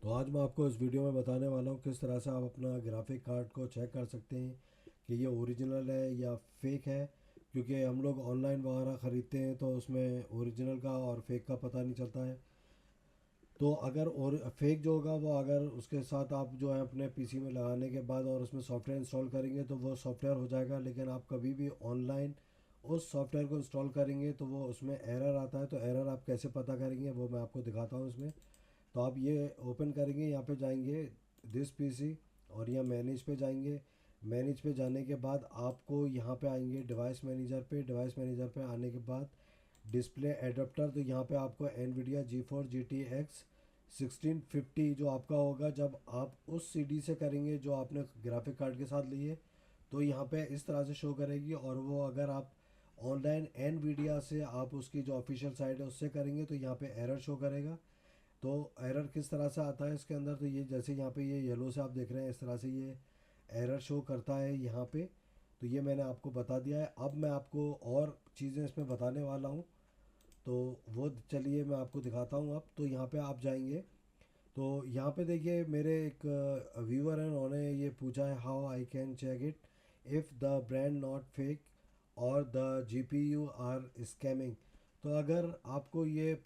तो आज मैं आपको इस वीडियो में बताने वाला हूँ किस तरह से आप अपना ग्राफिक कार्ड को चेक कर सकते हैं कि ये ओरिजिनल है या फेक है। क्योंकि हम लोग ऑनलाइन वगैरह ख़रीदते हैं तो उसमें ओरिजिनल का और फेक का पता नहीं चलता है। तो अगर और फेक जो होगा वो अगर उसके साथ आप जो है अपने पीसी में लगाने के बाद और उसमें सॉफ्टवेयर इंस्टॉल करेंगे तो वो सॉफ्टवेयर हो जाएगा। लेकिन आप कभी भी ऑनलाइन उस सॉफ्टवेयर को इंस्टॉल करेंगे तो वो उसमें एरर आता है। तो एरर आप कैसे पता करेंगे वो मैं आपको दिखाता हूँ इसमें। तो आप ये ओपन करेंगे, यहाँ पे जाएंगे दिस पीसी और यहाँ मैनेज पे जाएंगे। मैनेज पे जाने के बाद आपको यहाँ पे आएंगे डिवाइस मैनेजर पे। डिवाइस मैनेजर पे आने के बाद डिस्प्ले एडाप्टर, तो यहाँ पे आपको NVIDIA GeForce GTX 1650 जो आपका होगा जब आप उस सीडी से करेंगे जो आपने ग्राफिक कार्ड के साथ लिए तो यहाँ पे इस तरह से शो करेगी। और वो अगर आप ऑनलाइन NVIDIA से आप उसकी जो ऑफिशियल साइट है उससे करेंगे तो यहाँ पे एरर शो करेगा। तो एरर किस तरह से आता है इसके अंदर, तो ये जैसे यहाँ पे ये येलो से आप देख रहे हैं इस तरह से ये एरर शो करता है यहाँ पे। तो ये मैंने आपको बता दिया है। अब मैं आपको और चीज़ें इसमें बताने वाला हूँ, तो वो चलिए मैं आपको दिखाता हूँ। अब तो यहाँ पे आप जाएंगे तो यहाँ पे देखिए मेरे एक व्यूअर हैं, उन्होंने ये पूछा है how I can check it if the brand not fake और द GPU आर स्कैमिंग। तो अगर आपको ये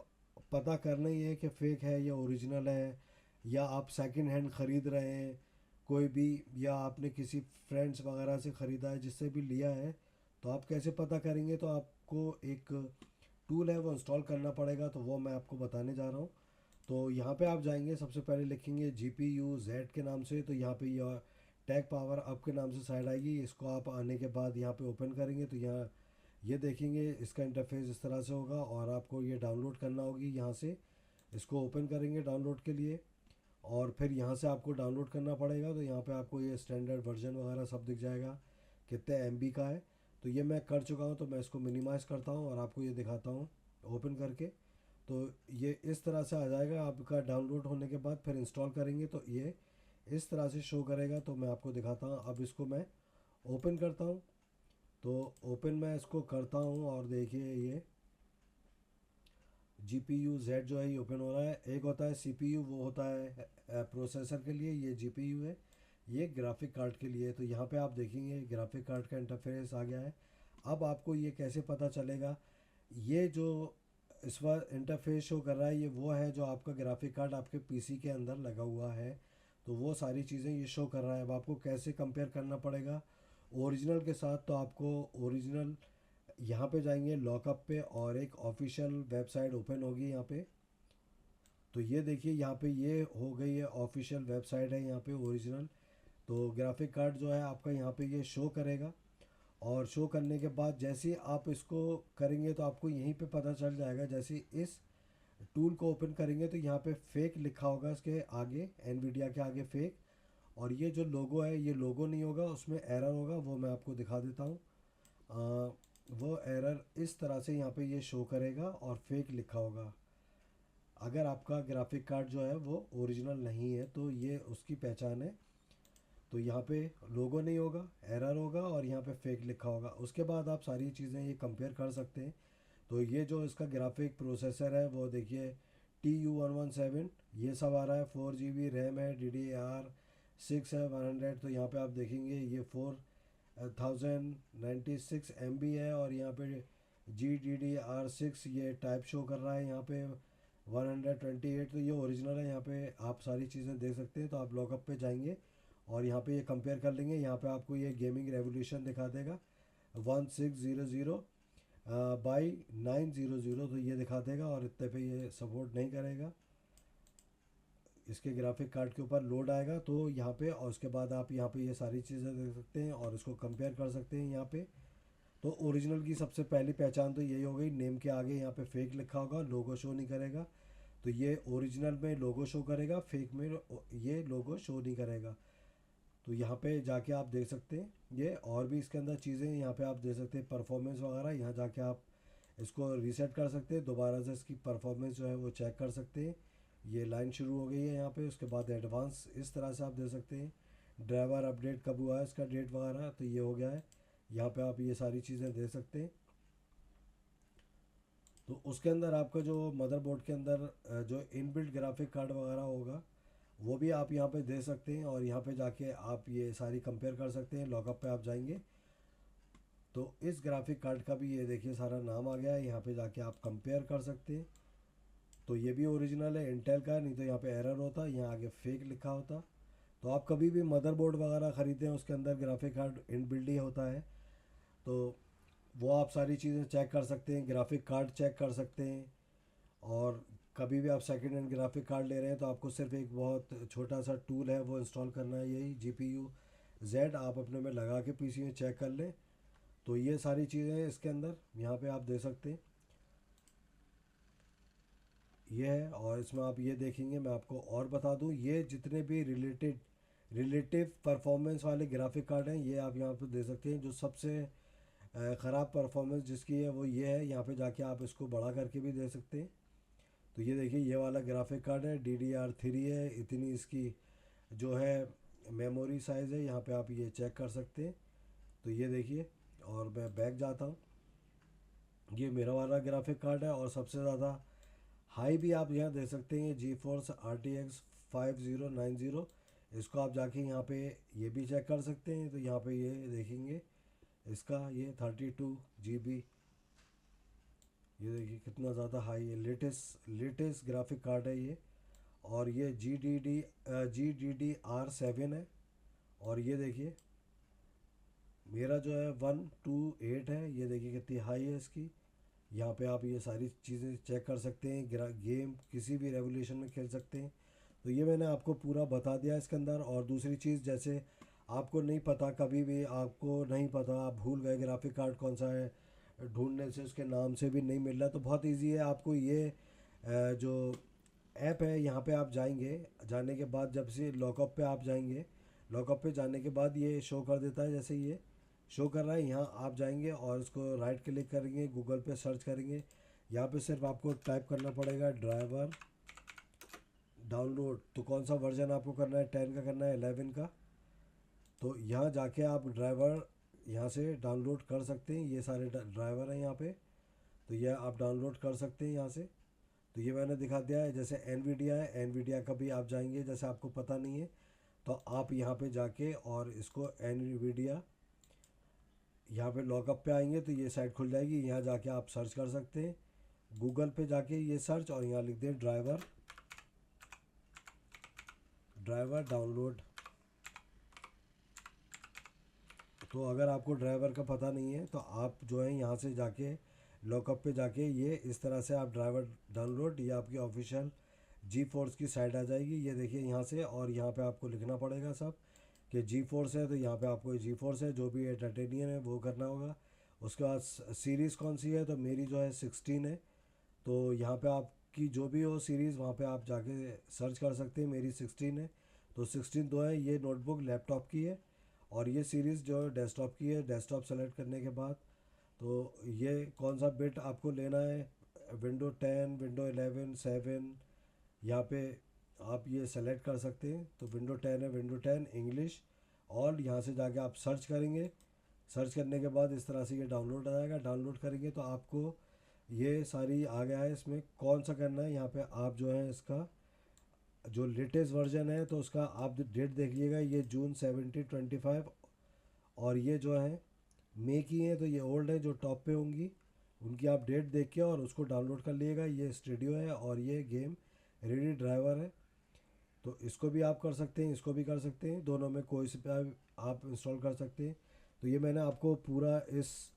पता करना ही है कि फ़ेक है या ओरिजिनल है, या आप सेकंड हैंड ख़रीद रहे हैं कोई भी, या आपने किसी फ्रेंड्स वगैरह से ख़रीदा है जिससे भी लिया है, तो आप कैसे पता करेंगे। तो आपको एक टूल है वो इंस्टॉल करना पड़ेगा, तो वो मैं आपको बताने जा रहा हूँ। तो यहाँ पे आप जाएंगे, सबसे पहले लिखेंगे GPU Z के नाम से। तो यहाँ पे यह टैग पावर अप के नाम से साइड आएगी। इसको आप आने के बाद यहाँ पे ओपन करेंगे तो यहाँ ये देखेंगे इसका इंटरफेस इस तरह से होगा और आपको ये डाउनलोड करना होगी। यहाँ से इसको ओपन करेंगे डाउनलोड के लिए और फिर यहाँ से आपको डाउनलोड करना पड़ेगा। तो यहाँ पे आपको ये स्टैंडर्ड वर्जन वगैरह सब दिख जाएगा कितने MB का है। तो ये मैं कर चुका हूँ, तो मैं इसको मिनिमाइज़ करता हूँ और आपको ये दिखाता हूँ ओपन करके। तो ये इस तरह से आ जाएगा आपका डाउनलोड होने के बाद। फिर इंस्टॉल करेंगे तो ये इस तरह से शो करेगा। तो मैं आपको दिखाता हूँ, अब इसको मैं ओपन करता हूँ। तो ओपन मैं इसको करता हूँ और देखिए ये GPU Z जो है ये ओपन हो रहा है। एक होता है CPU, वो होता है प्रोसेसर के लिए, ये GPU है ये ग्राफिक कार्ड के लिए। तो यहाँ पे आप देखेंगे ग्राफिक कार्ड का इंटरफेस आ गया है। अब आपको ये कैसे पता चलेगा, ये जो इस बार इंटरफेस शो कर रहा है ये वो है जो आपका ग्राफिक कार्ड आपके पीसी के अंदर लगा हुआ है। तो वो सारी चीज़ें ये शो कर रहा है। अब आपको कैसे कंपेयर करना पड़ेगा ओरिजिनल के साथ, तो आपको ओरिजिनल यहाँ पे जाएंगे लॉकअप पे और एक ऑफिशियल वेबसाइट ओपन होगी यहाँ पे। तो ये देखिए यहाँ पे ये हो गई है ऑफिशियल वेबसाइट है यहाँ पे ओरिजिनल। तो ग्राफिक कार्ड जो है आपका यहाँ पे ये शो करेगा। और शो करने के बाद जैसे ही आप इसको करेंगे तो आपको यहीं पे पता चल जाएगा। जैसे ही इस टूल को ओपन करेंगे तो यहाँ पे फेक लिखा होगा इसके आगे, NVIDIA के आगे फेक। और ये जो लोगो है ये लोगो नहीं होगा, उसमें एरर होगा, वो मैं आपको दिखा देता हूँ। वो एरर इस तरह से यहाँ पे ये शो करेगा और फेक लिखा होगा। अगर आपका ग्राफिक कार्ड जो है वो ओरिजिनल नहीं है तो ये उसकी पहचान है। तो यहाँ पे लोगो नहीं होगा, एरर होगा और यहाँ पे फेक लिखा होगा। उसके बाद आप सारी चीज़ें ये कंपेयर कर सकते हैं। तो ये जो इसका ग्राफिक प्रोसेसर है वो देखिए TU117 ये सब आ रहा है। 4 GB रैम है, DDR6 है 100। तो यहाँ पे आप देखेंगे ये 4096 MB है। और यहाँ पे GDDR6 ये टाइप शो कर रहा है यहाँ पे 128। तो ये ओरिजिनल है। यहाँ पे आप सारी चीज़ें देख सकते हैं। तो आप लॉकअप पे जाएंगे और यहाँ पे ये कंपेयर कर लेंगे। यहाँ पे आपको ये गेमिंग रेवोल्यूशन दिखा देगा 1600 बाई 900। तो ये दिखा देगा और इतने पे ये सपोर्ट नहीं करेगा। इसके ग्राफिक कार्ड के ऊपर लोड आएगा तो यहाँ पे, और उसके बाद आप यहाँ पे ये सारी चीज़ें देख सकते हैं और इसको कंपेयर कर सकते हैं यहाँ पे। तो ओरिजिनल की सबसे पहली पहचान तो यही हो गई, नेम के आगे यहाँ पे फेक लिखा होगा, लोगो शो नहीं करेगा। तो ये ओरिजिनल में लोगो शो करेगा, फेक में ये लोगो शो नहीं करेगा। तो यहाँ पे जाके आप देख सकते हैं ये और भी इसके अंदर चीज़ें यहाँ पे आप देख सकते हैं परफॉर्मेंस वगैरह। यहाँ जाके आप इसको रीसेट कर सकते हैं, दोबारा से इसकी परफॉर्मेंस जो है वो चेक कर सकते हैं। ये लाइन शुरू हो गई है यहाँ पे। उसके बाद एडवांस इस तरह से आप दे सकते हैं, ड्राइवर अपडेट कब हुआ है इसका डेट वगैरह, तो ये हो गया है। यहाँ पे आप ये सारी चीज़ें दे सकते हैं। तो उसके अंदर आपका जो मदरबोर्ड के अंदर जो इनबिल्ट ग्राफिक कार्ड वगैरह होगा वो भी आप यहाँ पे दे सकते हैं, और यहाँ पे जाके आप ये सारी कंपेयर कर सकते हैं। लॉकअप पे आप जाएंगे तो इस ग्राफिक कार्ड का भी ये देखिए सारा नाम आ गया है, यहाँ पे जाके आप कंपेयर कर सकते हैं। तो ये भी ओरिजिनल है, इंटेल का है, नहीं तो यहाँ पे एरर होता, यहाँ आगे फेक लिखा होता। तो आप कभी भी मदरबोर्ड वगैरह ख़रीदते हैं उसके अंदर ग्राफिक कार्ड इनबिल्ट ही होता है। तो वो आप सारी चीज़ें चेक कर सकते हैं, ग्राफिक कार्ड चेक कर सकते हैं। और कभी भी आप सेकंड हैंड ग्राफिक कार्ड ले रहे हैं तो आपको सिर्फ एक बहुत छोटा सा टूल है वो इंस्टॉल करना है, यही GPU-Z आप अपने में लगा के पीसी में चेक कर लें। तो ये सारी चीज़ें हैं इसके अंदर, यहाँ पे आप दे सकते हैं, ये है। और इसमें आप ये देखेंगे, मैं आपको और बता दूं, ये जितने भी रिलेटिव परफॉर्मेंस वाले ग्राफिक कार्ड हैं ये आप यहाँ पे दे सकते हैं। जो सबसे ख़राब परफॉर्मेंस जिसकी है वो ये है, यहाँ पे जाके आप इसको बड़ा करके भी दे सकते हैं। तो ये देखिए ये वाला ग्राफिक कार्ड है, DDR3 है, इतनी इसकी जो है मेमोरी साइज़ है, यहाँ पे आप ये चेक कर सकते हैं। तो ये देखिए, और मैं बैक जाता हूँ, ये मेरा वाला ग्राफिक कार्ड है। और सबसे ज़्यादा हाई भी आप यहाँ दे सकते हैं, GeForce RTX 5090, इसको आप जाके यहाँ पे ये भी चेक कर सकते हैं। तो यहाँ पे ये देखेंगे इसका ये 32 GB, ये देखिए कितना ज़्यादा हाई है, लेटेस्ट ग्राफिक कार्ड है ये। और ये GDDR7 है। और ये देखिए मेरा जो है 128 है, ये देखिए कितनी हाई है इसकी। यहाँ पे आप ये सारी चीज़ें चेक कर सकते हैं, गेम किसी भी रेवोल्यूशन में खेल सकते हैं। तो ये मैंने आपको पूरा बता दिया इसके अंदर। और दूसरी चीज़, जैसे आपको नहीं पता, कभी भी आपको नहीं पता, आप भूल गए ग्राफिक कार्ड कौन सा है, ढूंढने से उसके नाम से भी नहीं मिल रहा, तो बहुत इजी है आपको ये जो ऐप है यहाँ पे आप जाएंगे, जाने के बाद जब से लॉकअप पे आप जाएंगे, लॉकअप पे जाने के बाद ये शो कर देता है, जैसे ये शो कर रहा है, यहाँ आप जाएंगे और इसको राइट क्लिक करेंगे, गूगल पे सर्च करेंगे। यहाँ पे सिर्फ आपको टाइप करना पड़ेगा ड्राइवर डाउनलोड। तो कौन सा वर्जन आपको करना है, 10 का करना है, 11 का। तो यहाँ जाके आप ड्राइवर यहाँ से डाउनलोड कर सकते हैं, ये सारे ड्राइवर हैं यहाँ पे। तो ये आप डाउनलोड कर सकते हैं यहाँ से। तो ये मैंने दिखा दिया है। जैसे एनवीडिया है, एनवीडिया का भी आप जाएंगे, जैसे आपको पता नहीं है तो आप यहाँ पे जाके और इसको एनवीडिया, यहाँ पे लॉकअप पे आएंगे तो ये साइट खुल जाएगी, यहाँ जाके आप सर्च कर सकते हैं, गूगल पे जाके ये सर्च, और यहाँ लिख दें ड्राइवर डाउनलोड। तो अगर आपको ड्राइवर का पता नहीं है तो आप जो है यहाँ से जाके लॉकअप पे जाके ये इस तरह से आप ड्राइवर डाउनलोड, ये आपकी ऑफिशियल GeForce की साइट आ जाएगी, ये देखिए यहाँ से। और यहाँ पे आपको लिखना पड़ेगा सब कि GeForce है, तो यहाँ पे आपको GeForce है, जो भी है टाइटेनियम है वो करना होगा। उसके बाद सीरीज़ कौन सी है, तो मेरी जो है 16 है। तो यहाँ पे आपकी जो भी हो सीरीज़ वहाँ पे आप जाके सर्च कर सकते हैं, मेरी 16 है। तो 16 दो है, ये नोटबुक लैपटॉप की है। और ये सीरीज़ जो है डेस्कटॉप की है। डेस्कटॉप सेलेक्ट करने के बाद तो ये कौन सा बिट आपको लेना है, विंडो 10, विंडो 11, 7, यहाँ पे आप ये सेलेक्ट कर सकते हैं। तो विंडो 10 है, विंडो 10 इंग्लिश। और यहाँ से जाके आप सर्च करेंगे, सर्च करने के बाद इस तरह से ये डाउनलोड आ जाएगा। डाउनलोड करेंगे तो आपको ये सारी आ गया है, इसमें कौन सा करना है, यहाँ पे आप जो है इसका जो लेटेस्ट वर्जन है तो उसका आप डेट देखिएगा, ये जून 17 25। और ये जो है मे की है तो ये ओल्ड है, जो टॉप पे होंगी उनकी आप डेट देख के और उसको डाउनलोड कर लिएगा। ये स्टूडियो है और ये गेम रेडी ड्राइवर है। तो इसको भी आप कर सकते हैं, इसको भी कर सकते हैं, दोनों में कोई से भी आप इंस्टॉल कर सकते हैं। तो ये मैंने आपको पूरा इस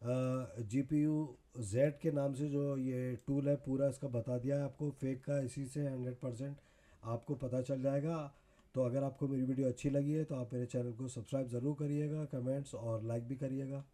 GPU-Z के नाम से जो ये टूल है पूरा इसका बता दिया है आपको, फेक का इसी से 100% आपको पता चल जाएगा। तो अगर आपको मेरी वीडियो अच्छी लगी है तो आप मेरे चैनल को सब्सक्राइब ज़रूर करिएगा, कमेंट्स और लाइक भी करिएगा।